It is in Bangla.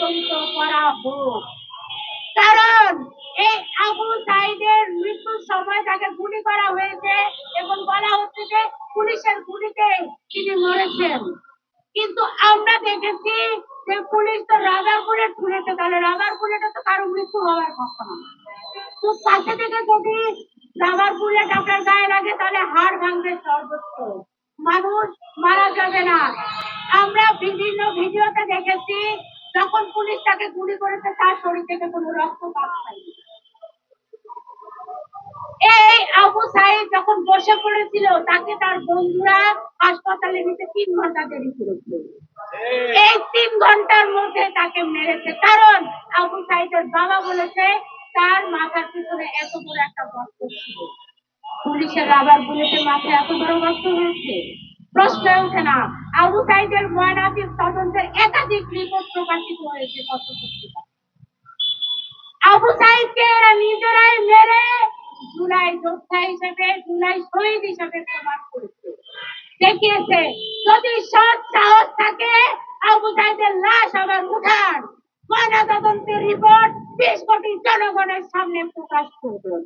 তদন্ত করা হোক। কারণ এই আবু সাইদের মৃত্যুর সময় তাকে গুলি করা হয়েছে এবং বলা হচ্ছে যে পুলিশের গুলিতে তিনি মরেছেন। কিন্তু আমরা দেখেছি যে পুলিশ তো রাবার বুলেট ছুঁড়েছে, তাহলে রাবার বুলেটে তো কারো মৃত্যু হওয়ার কথা না। তো পাশে থেকে যদি রাবার বুলেট আপনার গায়ে লাগে তাহলে হাড় ভাঙবে সর্বোচ্চ, মানুষ মারা যাবে না। আমরা বিভিন্ন ভিডিওতে দেখেছি যখন পুলিশ তাকে গুলি করেছে তার শরীর থেকে কোনো রক্তপাত হয়নি। এই আবু সাইদ যখন বসে পড়েছিল তাকে তার বন্ধুরা হাসপাতালে নিতে 3 ঘন্টা দেরি করেছিল। এই 3 ঘন্টার মধ্যে তাকে মেরেছে, কারণ আবু সাইদের বাবা বলেছে তার মাথার পিছনে এত বড় একটা গর্ত ছিল। পুলিশের রাবার বুলেটে মাথায় এত বড় গর্ত হয়েছে, প্রশ্ন ওঠে না। আবু সাইদের ময়নাতদন্ত তদন্তের একাধিক রিপোর্ট প্রকাশিত হয়েছে পত্রপত্রিকা। আবু সাইদকে এরা নিজেরাই মেরে জুলাই যোদ্ধা হিসেবে, জুলাই শহীদ হিসেবে প্রমাণ করেছে, দেখিয়েছে। যদি সৎ সাহস থাকে আবু সাইদের লাশ আবার উঠান, ময়নাতদন্তের রিপোর্ট 20 কোটি জনগণের সামনে প্রকাশ করবেন।